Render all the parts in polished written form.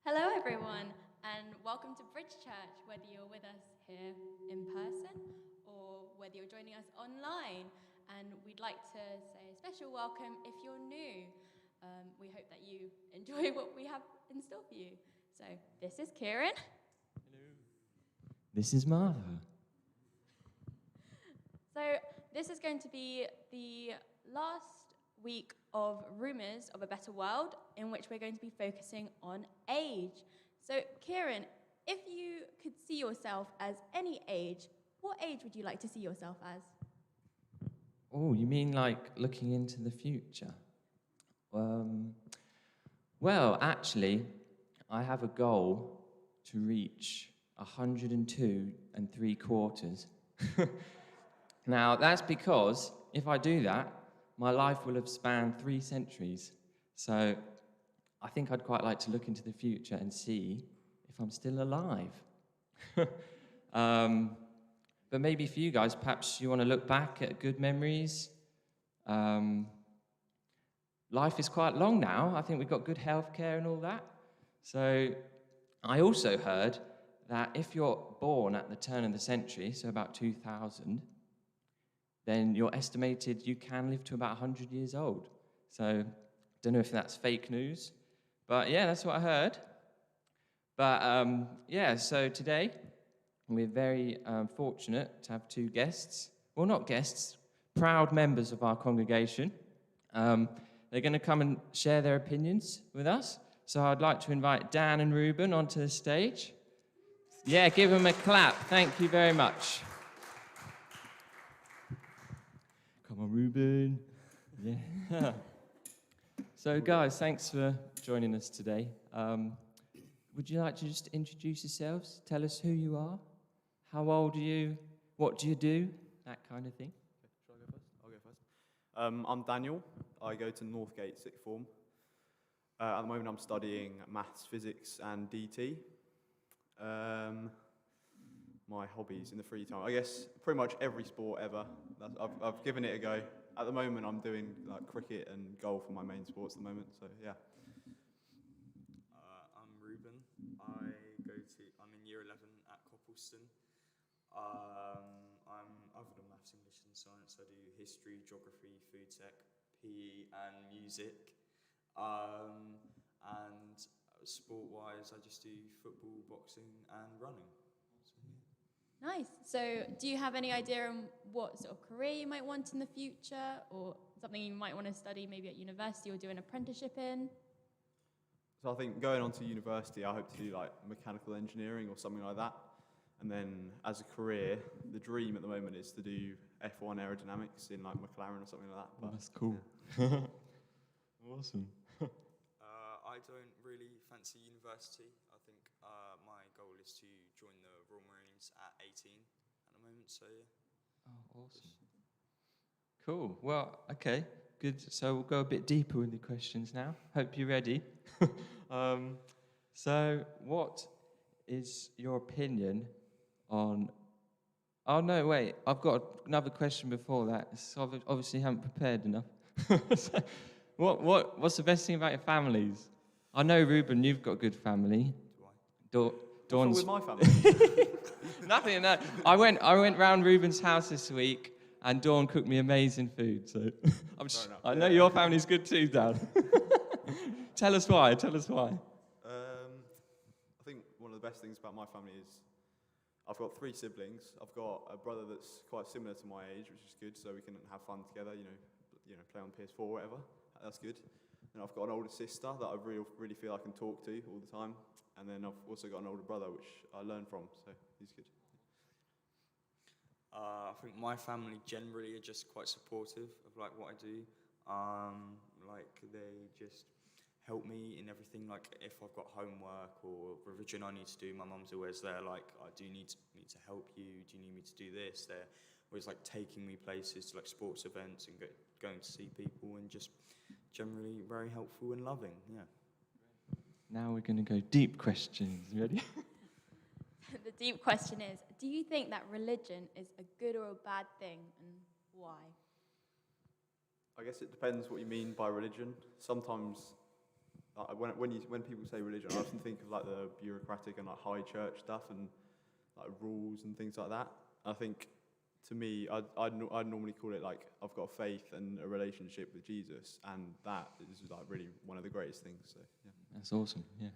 Hello, everyone, and welcome to Bridge Church, whether you're with us here in person or whether you're joining us online. And we'd like to say a special welcome if you're new. We hope that you enjoy what we have in store for you. So, this is Kieran. Hello. This is Martha. So, this is going to be the last week of Rumours of a Better World, in which we're going to be focusing on age. So, Kieran, if you could see yourself as any age, what age would you like to see yourself as? Oh, you mean like looking into the future? Well, actually, I have a goal to reach 102 3/4. Now, that's because if I do that, my life will have spanned 3 centuries. So I think I'd quite like to look into the future and see if I'm still alive. But maybe for you guys, perhaps you want to look back at good memories. Life is quite long now. I think we've got good healthcare and all that. So I also heard that if you're born at the turn of the century, so about 2000, then you're estimated you can live to about 100 years old. So don't know if that's fake news, but yeah, that's what I heard. But yeah, so today we're very fortunate to have 2 guests. Well, not guests, proud members of our congregation. They're going to come and share their opinions with us. So I'd like to invite Dan and Ruben onto the stage. Yeah, give them a clap. Thank you very much. Come on, Ruben. Yeah. So, guys, thanks for joining us today. Would you like to just introduce yourselves? Tell us who you are. How old are you? What do you do? That kind of thing. Shall I go first? I'll go first. I'm Daniel. I go to Northgate Sixth Form. At the moment, I'm studying maths, physics, and DT. My hobbies in the free time, I guess, pretty much every sport ever. I've given it a go. At the moment, I'm doing like cricket and golf are my main sports at the moment. So yeah. I'm Ruben. I'm in year 11 at Copleston. Other than maths, English and science, I do history, geography, food tech, PE and music. And sport-wise, I just do football, boxing and running. So, yeah. Nice. So, do you have any idea on what sort of career you might want in the future, or something you might want to study maybe at university or do an apprenticeship in? So I think going on to university, I hope to do like mechanical engineering or something like that. And then as a career, the dream at the moment is to do F1 aerodynamics in like McLaren or something like that. But, that's cool. Yeah. Awesome. I don't really fancy university. I think my goal is to join the Royal Marines at 18 at the moment, so yeah. Oh, awesome. Cool. Well, okay, good. So we'll go a bit deeper with the questions now. Hope you're ready. So what is your opinion on... Oh, no, wait. I've got another question before that. So obviously haven't prepared enough. So what's the best thing about your families? I know, Ruben, you've got a good family. Do I? Dawn's... What's wrong with my family? Nothing, no. I went round Ruben's house this week, and Dawn cooked me amazing food. So I know your family's good too, Dan. Tell us why. I think one of the best things about my family is I've got 3 siblings. I've got a brother that's quite similar to my age, which is good, so we can have fun together. You know, play on PS4 or whatever. That's good. And I've got an older sister that I really feel I can talk to all the time. And then I've also got an older brother, which I learn from, so he's good. I think my family generally are just quite supportive of like what I do. Like they just help me in everything. Like if I've got homework or revision I need to do, my mum's always there. Like, I do need to help you. Do you need me to do this? They're always like taking me places to like sports events and going to see people, and just generally very helpful and loving. Yeah. Now we're going to go deep questions. Ready? The deep question is, do you think that religion is a good or a bad thing, and why? I guess it depends what you mean by religion. Sometimes, when people say religion, I often think of like the bureaucratic and like high church stuff and like rules and things like that. I think, to me, I'd normally call it like I've got faith and a relationship with Jesus, and that is like really one of the greatest things. So yeah. That's awesome, yeah.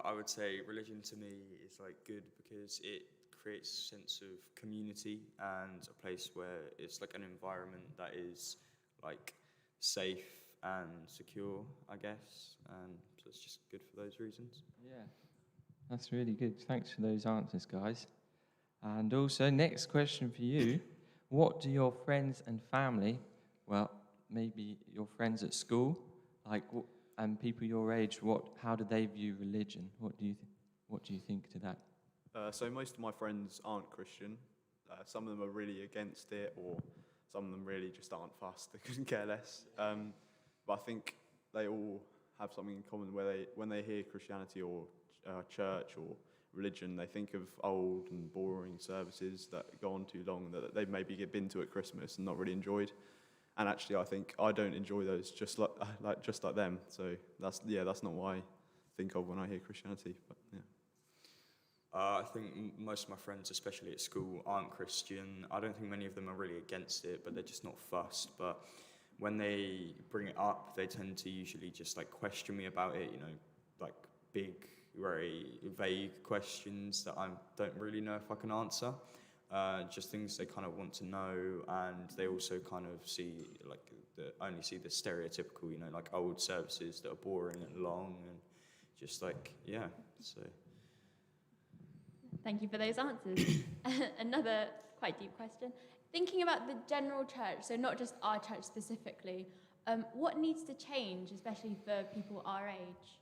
I would say religion to me is like good because it creates a sense of community and a place where it's like an environment that is like safe and secure, I guess. And so it's just good for those reasons. Yeah, that's really good. Thanks for those answers, guys. And also, next question for you. What do your friends and family, well, maybe your friends at school, like, and people your age, how do they view religion? What do you think to that? So most of my friends aren't Christian. Some of them are really against it, or some of them really just aren't fussed. They couldn't care less. But I think they all have something in common where when they hear Christianity or church or religion, they think of old and boring services that go on too long, that they've maybe been to at Christmas and not really enjoyed. And actually, I think I don't enjoy those just like them. So that's not what I think of when I hear Christianity. But yeah. I think most of my friends, especially at school, aren't Christian. I don't think many of them are really against it, but they're just not fussed. But when they bring it up, they tend to usually just like question me about it, like big, very vague questions that I don't really know if I can answer. Just things they kind of want to know, and they also kind of only see the stereotypical, like old services that are boring and long, and just like, yeah, so... Thank you for those answers. Another quite deep question. Thinking about the general church, so not just our church specifically, what needs to change, especially for people our age?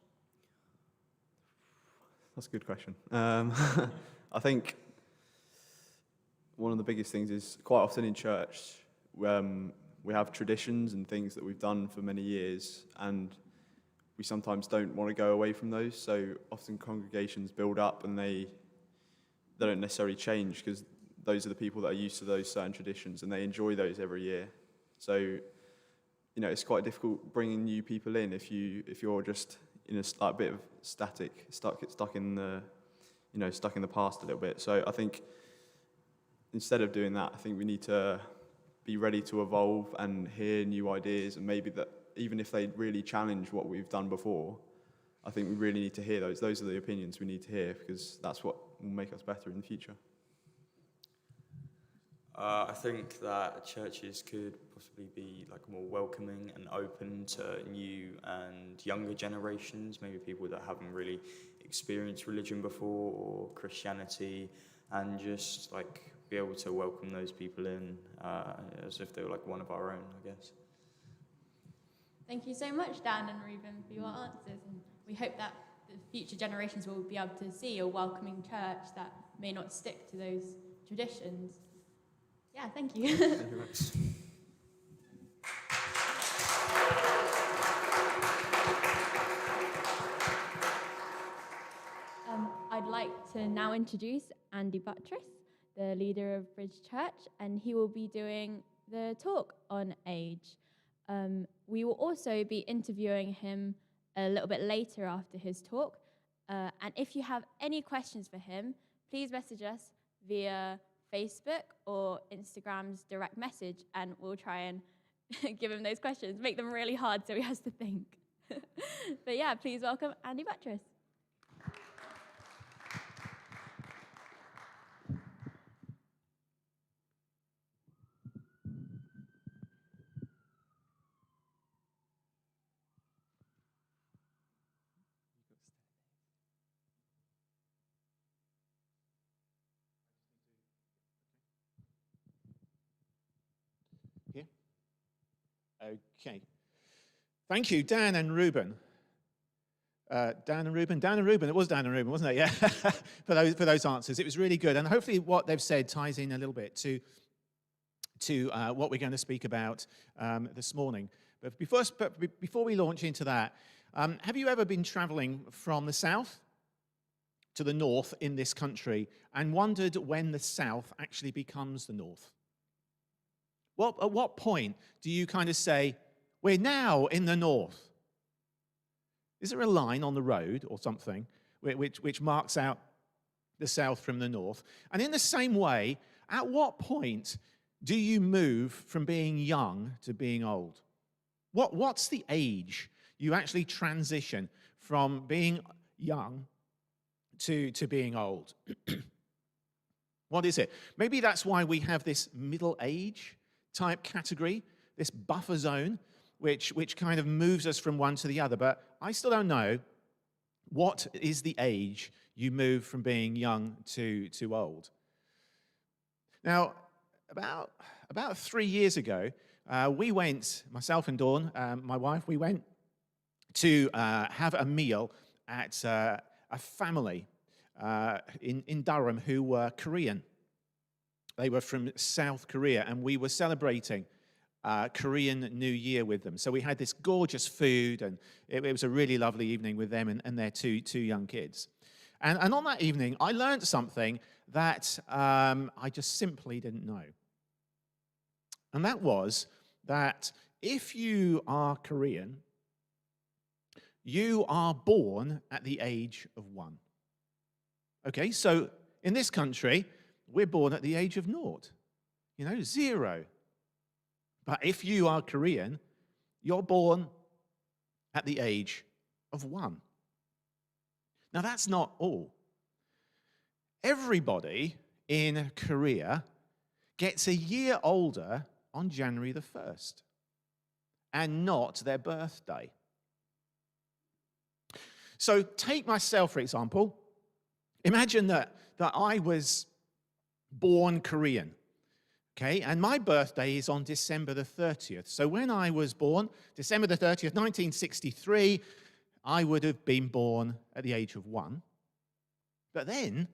That's a good question. I think one of the biggest things is quite often in church, we have traditions and things that we've done for many years, and we sometimes don't want to go away from those. So often congregations build up and they don't necessarily change because those are the people that are used to those certain traditions and they enjoy those every year. So, it's quite difficult bringing new people in if you're just in a bit of stuck in the past a little bit. So I think instead of doing that, I think we need to be ready to evolve and hear new ideas, and maybe that even if they really challenge what we've done before, I think we really need to hear those. Those are the opinions we need to hear because that's what will make us better in the future. I think that churches could possibly be like more welcoming and open to new and younger generations, maybe people that haven't really experienced religion before or Christianity, and just like be able to welcome those people in as if they were like one of our own, I guess. Thank you so much, Dan and Reuben, for your answers, and we hope that the future generations will be able to see a welcoming church that may not stick to those traditions. Yeah, thank you. Thank you very much. I'd like to now introduce Andy Buttress, the leader of Bridge Church, and he will be doing the talk on age. We will also be interviewing him a little bit later after his talk. And if you have any questions for him, please message us via Facebook or Instagram's direct message, and we'll try and give him those questions, make them really hard so he has to think. But yeah, please welcome Andy Buttress. Here? Okay. Thank you, Dan and Ruben. Dan and Ruben. It was Dan and Ruben, wasn't it? Yeah, for those answers. It was really good. And hopefully what they've said ties in a little bit to what we're going to speak about this morning. But before we launch into that, have you ever been traveling from the south to the north in this country and wondered when the south actually becomes the north? Well, at what point do you kind of say, we're now in the north? Is there a line on the road or something which marks out the south from the north? And in the same way, at what point do you move from being young to being old? What's the age you actually transition from being young to being old? What is it? Maybe that's why we have this middle age type category, this buffer zone, which kind of moves us from one to the other. But I still don't know what is the age you move from being young to old. Now, about 3 years ago, we went, myself and Dawn, my wife, we went to have a meal at a family in Durham who were Korean. They were from South Korea, and we were celebrating Korean New Year with them. So we had this gorgeous food, and it was a really lovely evening with them and their two young kids. And on that evening, I learned something that I just simply didn't know. And that was that if you are Korean, you are born at the age of 1. Okay, so in this country, we're born at the age of 0, 0. But if you are Korean, you're born at the age of 1. Now, that's not all. Everybody in Korea gets a year older on January the 1st, and not their birthday. So take myself, for example. Imagine that I was born Korean. Okay, and my birthday is on December the 30th. So when I was born, December the 30th, 1963, I would have been born at the age of 1. But then,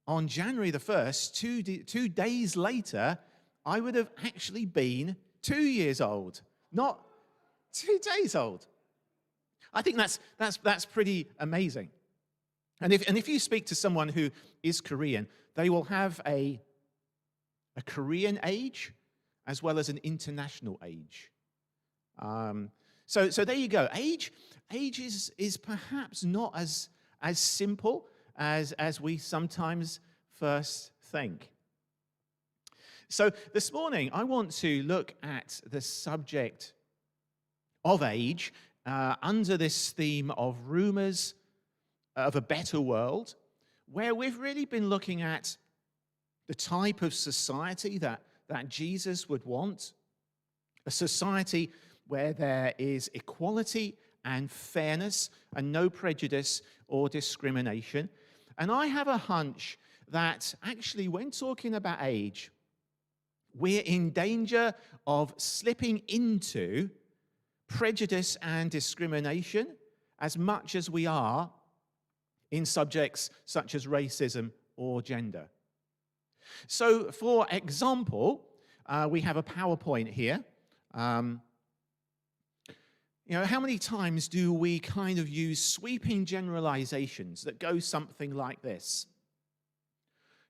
on January the 1st, 2 days later, I would have actually been 2 years old, not 2 days old. I think that's pretty amazing. And if you speak to someone who is Korean, they will have a Korean age as well as an international age. So there you go. Age is perhaps not as simple as we sometimes first think. So this morning, I want to look at the subject of age under this theme of Rumours of a Better World, where we've really been looking at the type of society that Jesus would want, a society where there is equality and fairness and no prejudice or discrimination. And I have a hunch that actually when talking about age, we're in danger of slipping into prejudice and discrimination as much as we are in subjects such as racism or gender. So, for example, we have a PowerPoint here. How many times do we kind of use sweeping generalizations that go something like this?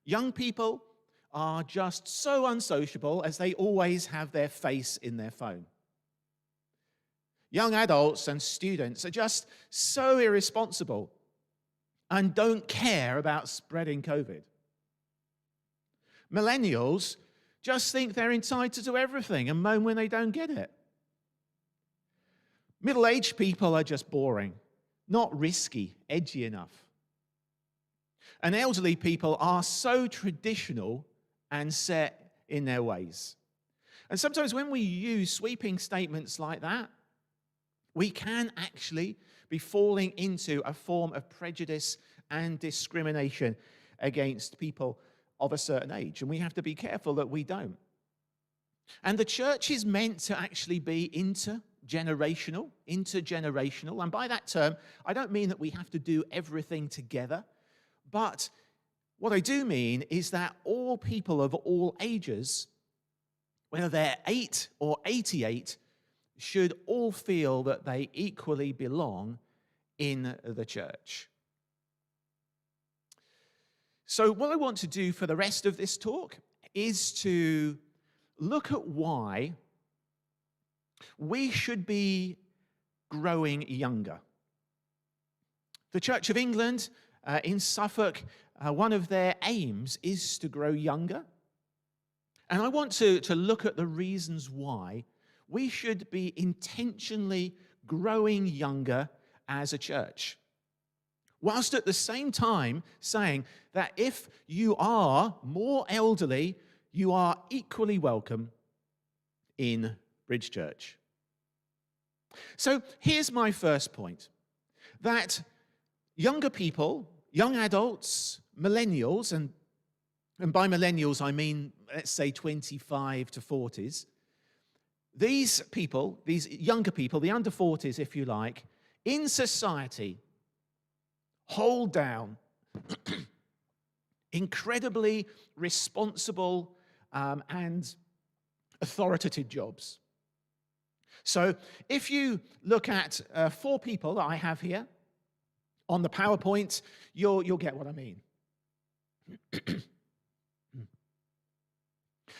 Young people are just so unsociable as they always have their face in their phone. Young adults and students are just so irresponsible and don't care about spreading COVID. Millennials just think they're entitled to everything and moan when they don't get it. Middle-aged people are just boring, not risky, edgy enough. And elderly people are so traditional and set in their ways. And sometimes when we use sweeping statements like that, we can actually be falling into a form of prejudice and discrimination against people of a certain age. And we have to be careful that we don't. And the church is meant to actually be intergenerational. And by that term, I don't mean that we have to do everything together, but what I do mean is that all people of all ages, whether they're 8 or 88, should all feel that they equally belong in the church. So what I want to do for the rest of this talk is to look at why we should be growing younger. The Church of England in Suffolk, one of their aims is to grow younger. And I want to look at the reasons why we should be intentionally growing younger as a church, whilst at the same time saying that if you are more elderly, you are equally welcome in Bridge Church. So here's my first point, that younger people, young adults, millennials, and by millennials I mean, let's say 25 to 40s, these people, these younger people, the under 40s if you like, in society hold down incredibly responsible and authoritative jobs. So if you look at 4 people that I have here on the PowerPoint, you'll get what I mean.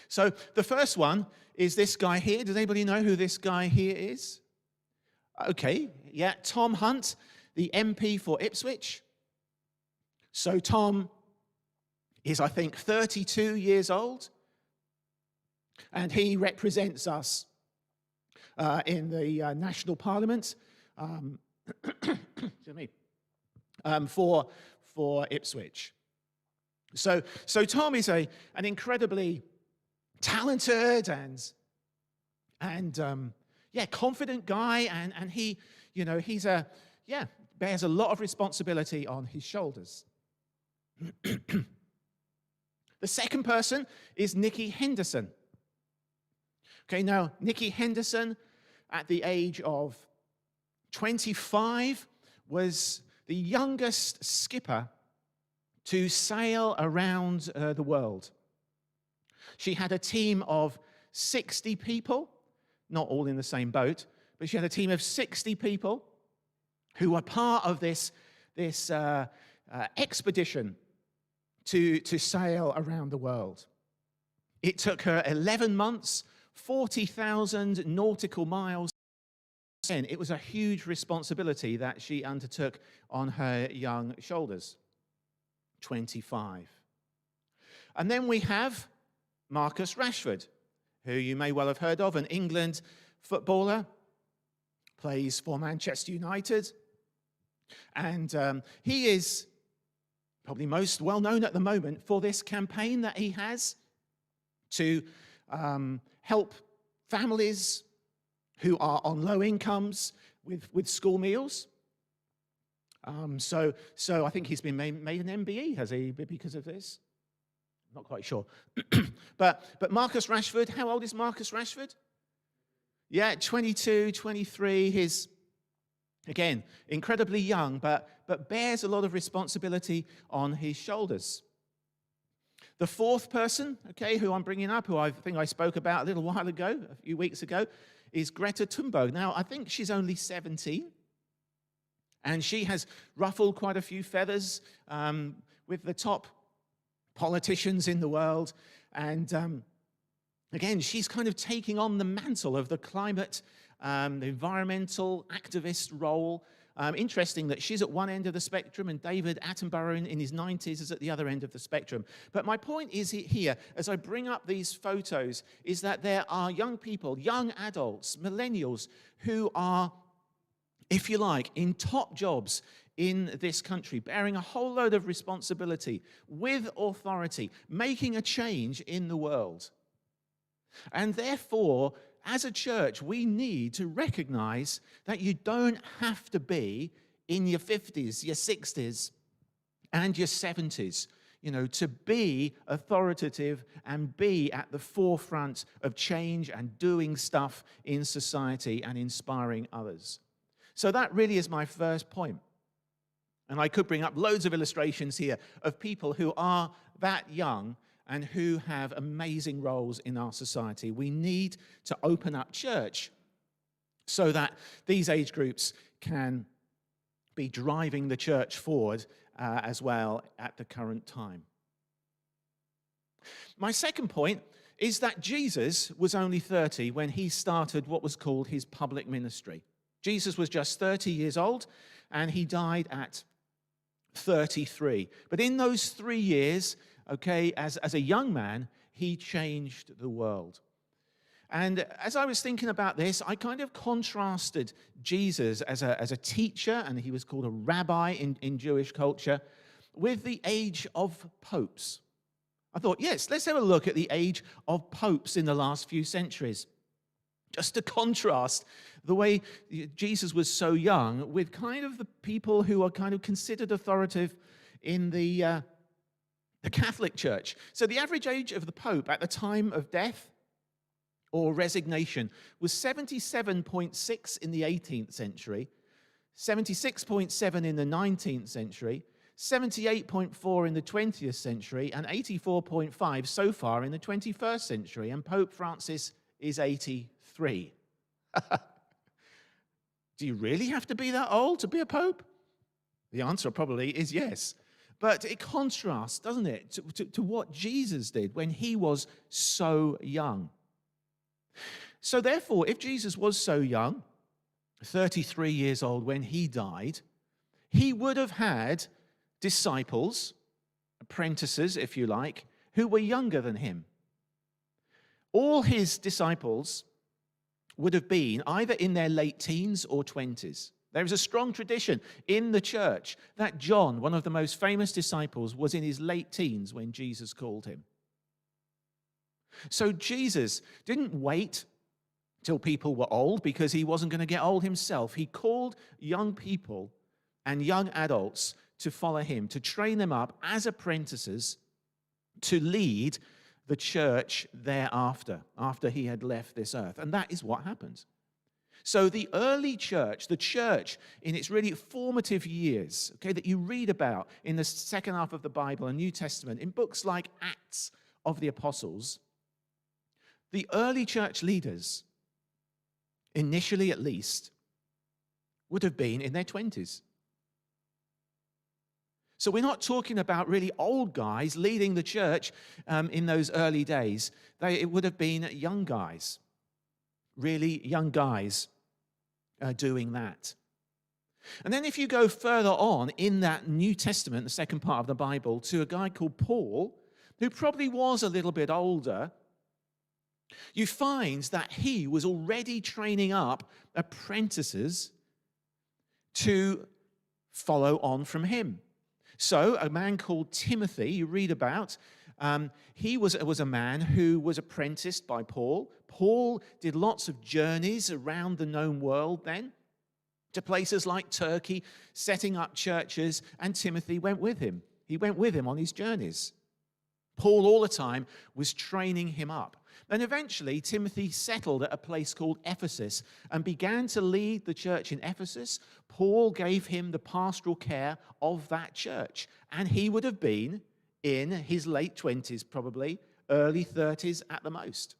So the first one is this guy here. Does anybody know who this guy here is? Okay, yeah, Tom Hunt, the MP for Ipswich. So Tom is, I think, 32 years old, and he represents us in the National Parliament for Ipswich. So Tom is an incredibly talented and confident guy, and he, bears a lot of responsibility on his shoulders. The second person is Nikki Henderson. Okay, now Nikki Henderson, at the age of 25, was the youngest skipper to sail around the world. She had a team of 60 people, not all in the same boat, but she had a team of 60 people who were part of this expedition to sail around the world. It took her 11 months, 40,000 nautical miles. And it was a huge responsibility that she undertook on her young shoulders. 25. And then we have Marcus Rashford, who you may well have heard of, an England footballer, plays for Manchester United. And he is probably most well known at the moment for this campaign that he has to help families who are on low incomes with school meals. So I think he's been made an MBE, has he, because of this? Not quite sure. But Marcus Rashford, how old is Marcus Rashford? Yeah, 22, 23. He's, again, incredibly young, but bears a lot of responsibility on his shoulders. The fourth person, okay, who I'm bringing up, who I think I spoke about a little while ago, a few weeks ago, is Greta Thunberg. Now, I think she's only 17, and she has ruffled quite a few feathers with the top politicians in the world. And again, she's kind of taking on the mantle of the climate, the environmental activist role. Interesting that she's at one end of the spectrum and David Attenborough in his 90s is at the other end of the spectrum. But my point is here, as I bring up these photos, is that there are young people, young adults, millennials, who are, if you like, in top jobs in this country, bearing a whole load of responsibility, with authority, making a change in the world. And therefore, as a church, we need to recognize that you don't have to be in your 50s, your 60s, and your 70s. to be authoritative and be at the forefront of change and doing stuff in society and inspiring others. So that really is my first point. And I could bring up loads of illustrations here of people who are that young and who have amazing roles in our society. We need to open up church so that these age groups can be driving the church forward as well at the current time. My second point is that Jesus was only 30 when he started what was called his public ministry. Jesus was just 30 years old, and he died at 33. But in those 3 years, as a young man, he changed the world. And as I was thinking about this, I kind of contrasted Jesus as a teacher, and he was called a rabbi in Jewish culture, with the age of popes. I thought, yes, let's have a look at the age of popes in the last few centuries, just to contrast the way Jesus was so young with kind of the people who are kind of considered authoritative in the Catholic Church. So the average age of the Pope at the time of death or resignation was 77.6 in the 18th century, 76.7 in the 19th century, 78.4 in the 20th century, and 84.5 so far in the 21st century. And Pope Francis is 83. Do you really have to be that old to be a pope? The answer probably is yes. But it contrasts, doesn't it, to what Jesus did when he was so young. So therefore, if Jesus was so young, 33 years old when he died, he would have had disciples, apprentices, if you like, who were younger than him. All his disciples would have been either in their late teens or 20s. There is a strong tradition in the church that John, one of the most famous disciples, was in his late teens when Jesus called him. So Jesus didn't wait till people were old because he wasn't going to get old himself. He called young people and young adults to follow him, to train them up as apprentices to lead the church thereafter, after he had left this earth. And that is what happened. So the early church, the church in its really formative years, that you read about in the second half of the Bible and New Testament, in books like Acts of the Apostles, the early church leaders, initially at least, would have been in their 20s. So we're not talking about really old guys leading the church in those early days. It would have been young guys, really young guys doing that. And then if you go further on in that New Testament, the second part of the Bible, to a guy called Paul, who probably was a little bit older, you find that he was already training up apprentices to follow on from him. So a man called Timothy, you read about, he was a man who was apprenticed by Paul. Paul did lots of journeys around the known world then, to places like Turkey, setting up churches, and Timothy went with him. He went with him on his journeys. Paul all the time was training him up. And eventually, Timothy settled at a place called Ephesus and began to lead the church in Ephesus. Paul gave him the pastoral care of that church. And he would have been in his late 20s, probably, early 30s at the most.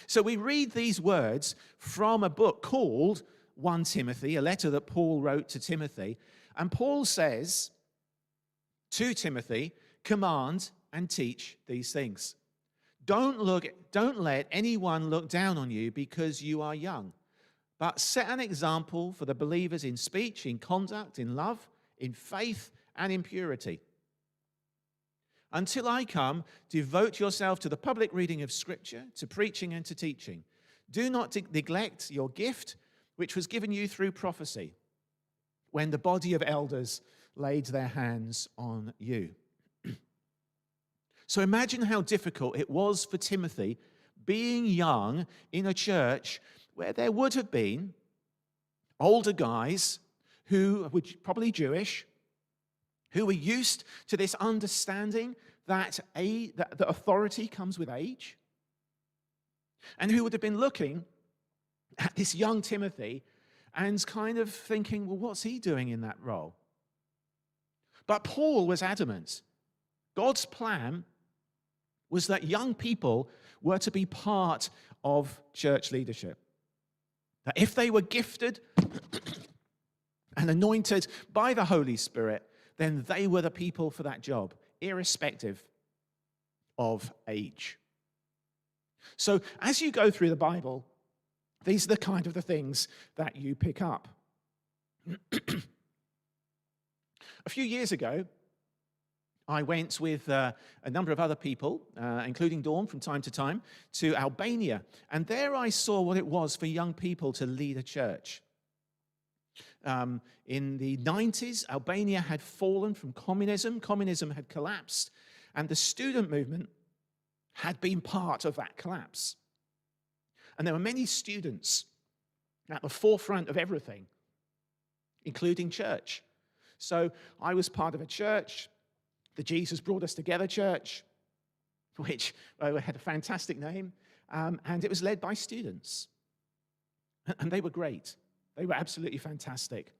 So we read these words from a book called 1 Timothy, a letter that Paul wrote to Timothy. And Paul says to Timothy, command and teach these things. Don't let anyone look down on you because you are young, but set an example for the believers in speech, in conduct, in love, in faith, and in purity. Until I come, devote yourself to the public reading of Scripture, to preaching and to teaching. Do not neglect your gift, which was given you through prophecy, when the body of elders laid their hands on you. So imagine how difficult it was for Timothy being young in a church where there would have been older guys who were probably Jewish, who were used to this understanding that the authority comes with age, and who would have been looking at this young Timothy and kind of thinking, well, what's he doing in that role? But Paul was adamant. God's plan was that young people were to be part of church leadership. That if they were gifted and anointed by the Holy Spirit, then they were the people for that job, irrespective of age. So as you go through the Bible, these are the kind of the things that you pick up. A few years ago, I went with a number of other people, including Dawn from time to time, to Albania. And there I saw what it was for young people to lead a church. In the 90s, Albania had fallen from communism. Communism had collapsed. And the student movement had been part of that collapse. And there were many students at the forefront of everything, including church. So I was part of a church, the Jesus Brought Us Together Church, which had a fantastic name, and it was led by students. And they were great. They were absolutely fantastic.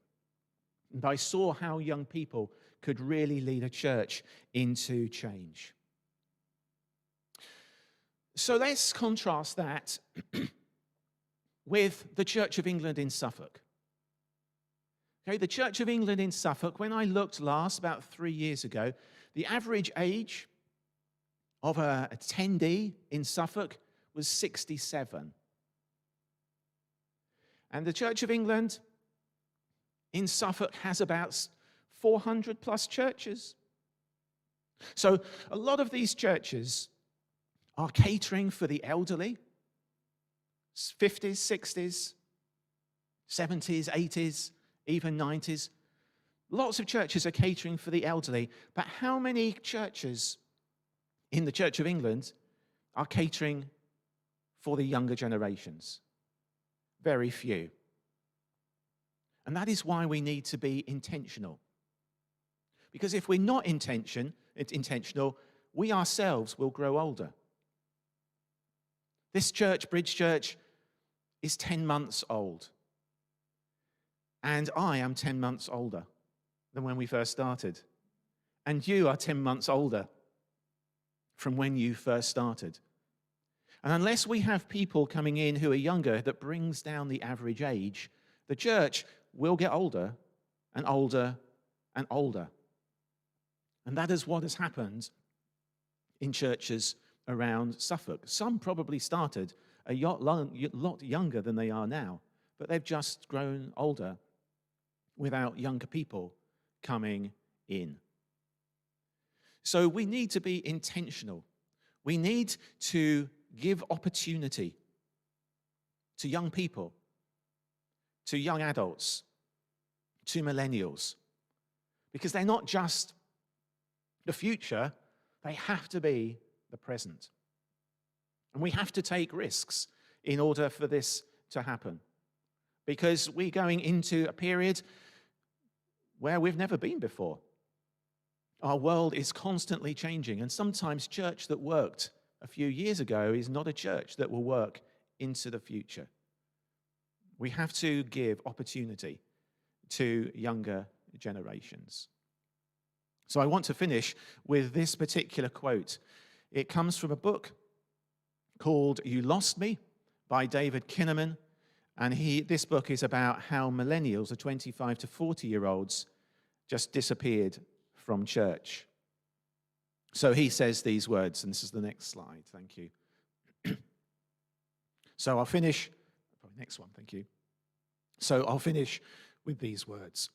And I saw how young people could really lead a church into change. So let's contrast that with the Church of England in Suffolk. Okay, the Church of England in Suffolk, when I looked last, about 3 years ago, the average age of an attendee in Suffolk was 67. And the Church of England in Suffolk has about 400 plus churches. So a lot of these churches are catering for the elderly, 50s, 60s, 70s, 80s, even 90s. Lots of churches are catering for the elderly, but how many churches in the Church of England are catering for the younger generations? Very few. And that is why we need to be intentional. Because if we're not intentional, we ourselves will grow older. This church, Bridge Church, is 10 months old. And I am 10 months older than when we first started. And you are 10 months older from when you first started. And unless we have people coming in who are younger, that brings down the average age, the church will get older and older and older. And that is what has happened in churches around Suffolk. Some probably started a lot younger than they are now, but they've just grown older without younger people coming in. So we need to be intentional. We need to give opportunity to young people, to young adults, to millennials, because they're not just the future, they have to be the present. And we have to take risks in order for this to happen, because we're going into a period where we've never been before. Our world is constantly changing, and sometimes church that worked a few years ago is not a church that will work into the future. We have to give opportunity to younger generations. So I want to finish with this particular quote. It comes from a book called You Lost Me by David Kinnaman. And this book is about how millennials, the 25 to 40-year-olds, just disappeared from church. So he says these words, and this is the next slide. Thank you. So I'll finish. Next one, thank you. So I'll finish with these words.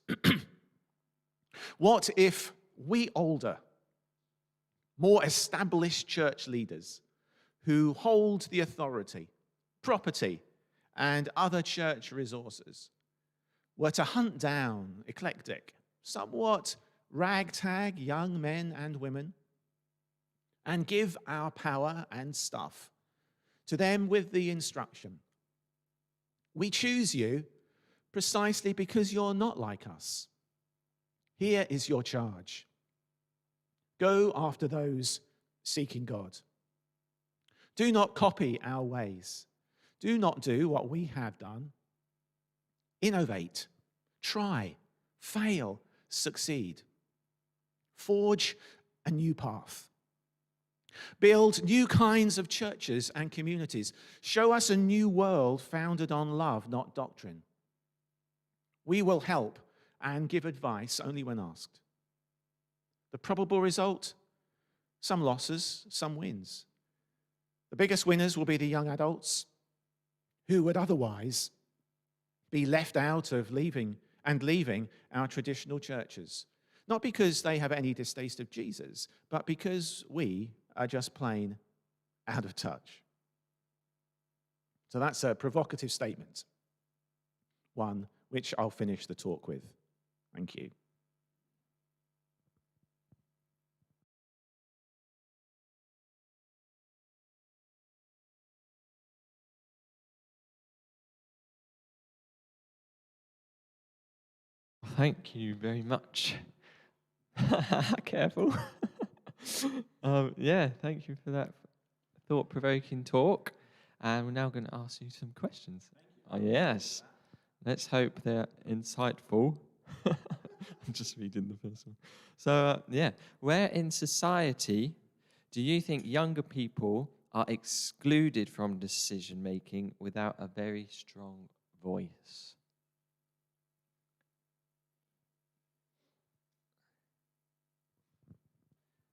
What if we older, more established church leaders who hold the authority, property, and other church resources were to hunt down eclectic, somewhat ragtag young men and women and give our power and stuff to them with the instruction, we choose you precisely because you're not like us. Here is your charge. Go after those seeking God. Do not copy our ways. Do not do what we have done. Innovate, try, fail, succeed. Forge a new path. Build new kinds of churches and communities. Show us a new world founded on love, not doctrine. We will help and give advice only when asked. The probable result? Some losses, some wins. The biggest winners will be the young adults who would otherwise be left out of leaving our traditional churches. Not because they have any distaste of Jesus, but because we are just plain out of touch. So that's a provocative statement, one which I'll finish the talk with. Thank you. Thank you very much. Careful. Yeah, thank you for that thought-provoking talk. And we're now going to ask you some questions. Oh, yes. Let's hope they're insightful. I'm just reading the first one. So, where in society do you think younger people are excluded from decision-making without a very strong voice?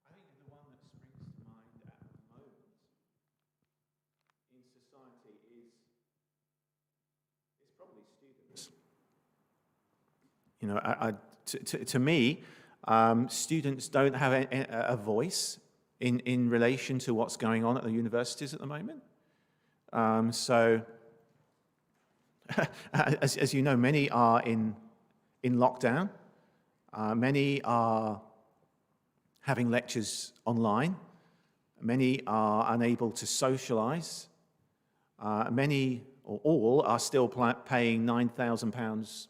I think the one that springs to mind at the moment in society is probably students. You know, to me, students don't have a voice in relation to what's going on at the universities at the moment. So, as you know, many are in lockdown. Many are having lectures online. Many are unable to socialise. Many, or all, are still paying £9,000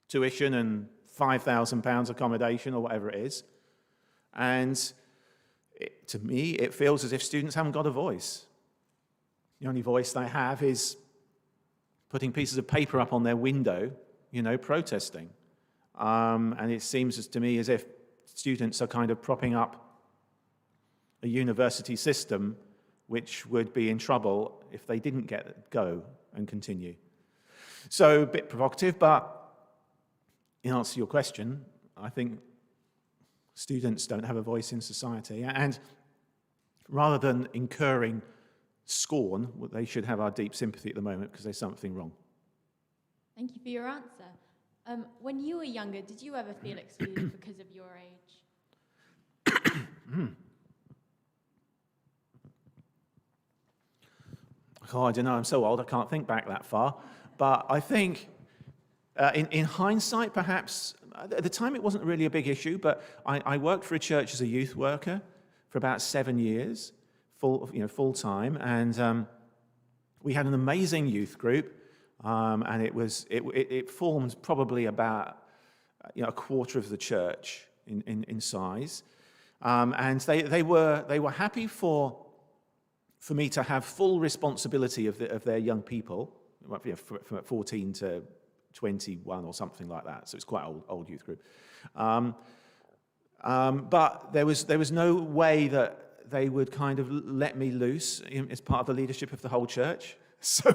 tuition and £5,000 accommodation or whatever it is. And to me, it feels as if students haven't got a voice. The only voice they have is putting pieces of paper up on their window, protesting. And it seems to me as if students are kind of propping up a university system which would be in trouble if they didn't go and continue. So a bit provocative, but in answer to your question, I think students don't have a voice in society. And rather than incurring scorn, they should have our deep sympathy at the moment because there's something wrong. Thank you for your answer. When you were younger, did you ever feel excluded because of your age? Oh, I don't know, I'm so old I can't think back that far. But I think in hindsight, perhaps, at the time it wasn't really a big issue, but I worked for a church as a youth worker for about 7 years, full-time, and we had an amazing youth group, and it formed probably about a quarter of the church in size, and they were happy for me to have full responsibility of their young people, from 14 to 21 or something like that. So it's quite old youth group. But there was no way that they would kind of let me loose as part of the leadership of the whole church. So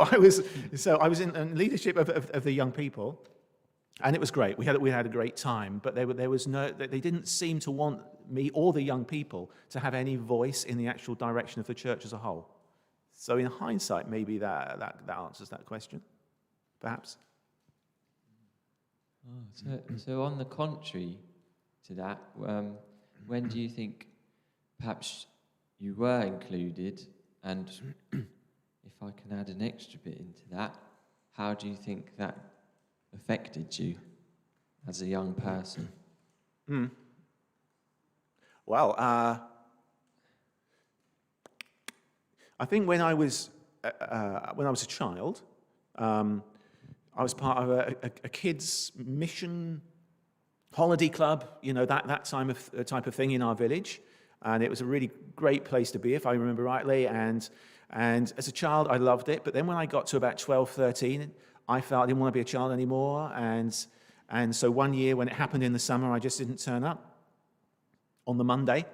I was in leadership of the young people, and it was great. We had a great time, but they didn't seem to want me or the young people to have any voice in the actual direction of the church as a whole. So in hindsight, maybe that answers that question, perhaps. Oh, so on the contrary to that, when do you think perhaps you were included? And if I can add an extra bit into that, how do you think that affected you as a young person? Well, I think when I was a child, I was part of a kids' mission holiday club, that type of thing in our village. And it was a really great place to be, if I remember rightly. And as a child, I loved it. But then when I got to about 12, 13, I felt I didn't want to be a child anymore. And so one year when it happened in the summer, I just didn't turn up on the Monday.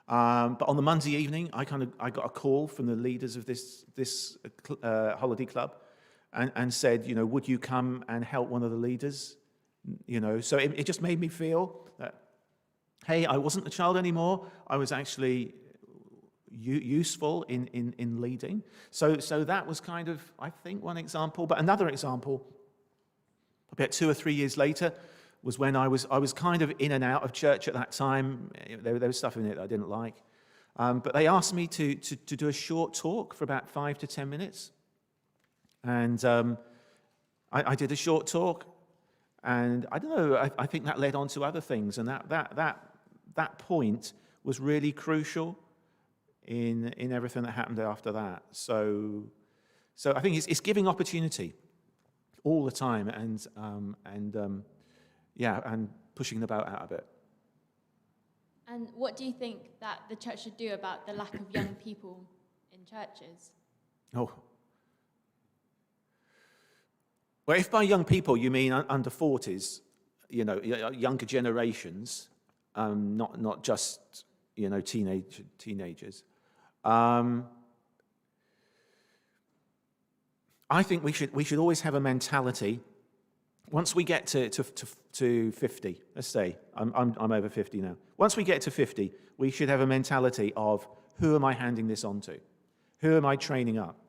But on the Monday evening, I got a call from the leaders of this holiday club and said, would you come and help one of the leaders? So it just made me feel that, hey, I wasn't a child anymore. I was actually useful in leading. So that was kind of, I think, one example. But another example, about 2 or 3 years later, was when I was kind of in and out of church at that time. There was stuff in it that I didn't like. But they asked me to do a short talk for about 5 to 10 minutes. And I did a short talk. And I don't know, I think that led on to other things. And that point was really crucial in everything that happened after that. So I think it's giving opportunity all the time and pushing the boat out a bit. And what do you think that the church should do about the lack of young people in churches? Oh. Well, if by young people you mean under 40s, younger generations, not just teenagers, I think we should always have a mentality. Once we get to 50, let's say I'm over 50 now. Once we get to 50, we should have a mentality of who am I handing this on to? Who am I training up?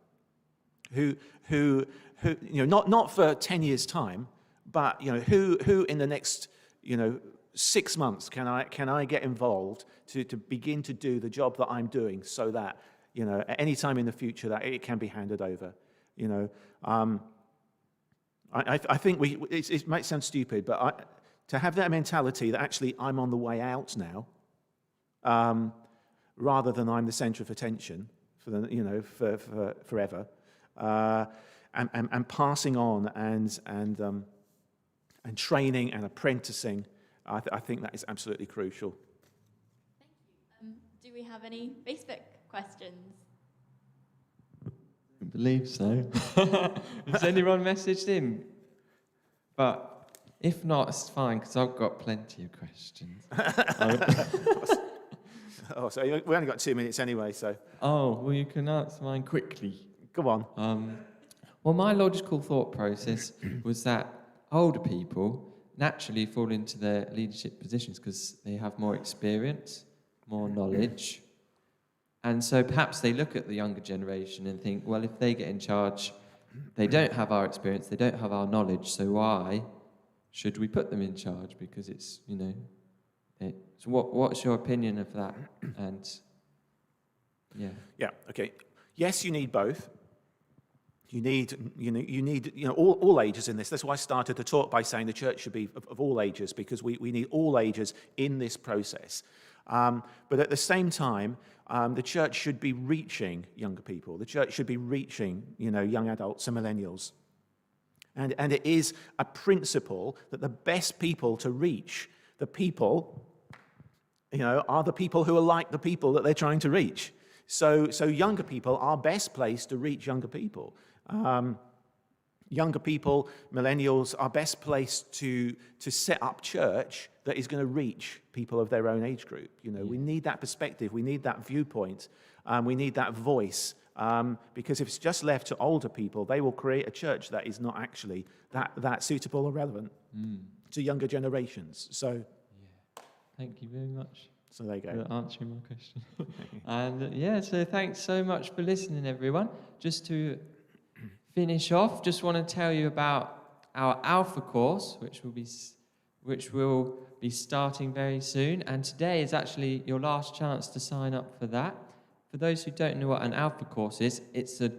Who not for 10 years time, but who in the next 6 months can I get involved to begin to do the job that I'm doing, so that at any time in the future that it can be handed over. I think it might sound stupid, but to have that mentality that actually I'm on the way out now, rather than I'm the centre of attention for forever. And passing on and training and apprenticing, I think that is absolutely crucial. Thank you. Do we have any Facebook questions? I believe so. Has anyone messaged in? But if not, it's fine, because I've got plenty of questions. Oh, so we only got 2 minutes anyway, so. Oh, well, you can answer mine quickly. Go on. Well, my logical thought process was that older people naturally fall into their leadership positions because they have more experience, more knowledge. And so perhaps they look at the younger generation and think, well, if they get in charge, they don't have our experience, they don't have our knowledge, so why should we put them in charge? Because it's, so what's your opinion of that? And, yeah. Yeah, okay. Yes, you need both. You need all ages in this. That's why I started the talk by saying the church should be of all ages, because we need all ages in this process. But at the same time, the church should be reaching younger people. The church should be reaching, young adults and millennials. And it is a principle that the best people to reach the people, are the people who are like the people that they're trying to reach. So younger people are best placed to reach younger people. Younger people, millennials, are best placed to set up church that is going to reach people of their own age group. We need that perspective, we need that viewpoint, we need that voice. Because if it's just left to older people, they will create a church that is not actually that suitable or relevant to younger generations. So, yeah. Thank you very much. So there you go. For answering my question. And so thanks so much for listening, everyone. Just to finish off, just want to tell you about our Alpha course, which will be starting very soon. And today is actually your last chance to sign up for that. For those who don't know what an Alpha course is, it's a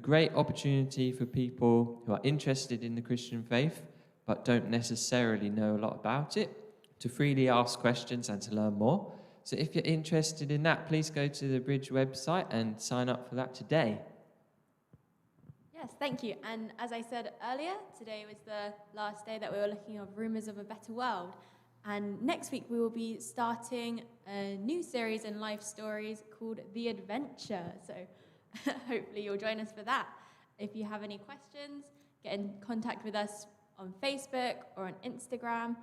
great opportunity for people who are interested in the Christian faith but don't necessarily know a lot about it, to freely ask questions and to learn more. So if you're interested in that, please go to the Bridge website and sign up for that today. Yeah, Yes, thank you. And as I said earlier, today was the last day that we were looking at Rumours of a Better World. And next week we will be starting a new series in life stories called The Adventure. So hopefully you'll join us for that. If you have any questions, get in contact with us on Facebook or on Instagram.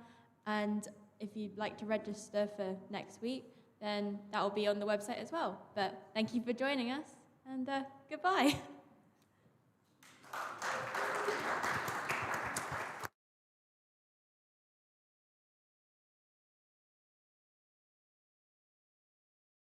And if you'd like to register for next week, then that will be on the website as well. But thank you for joining us, and goodbye.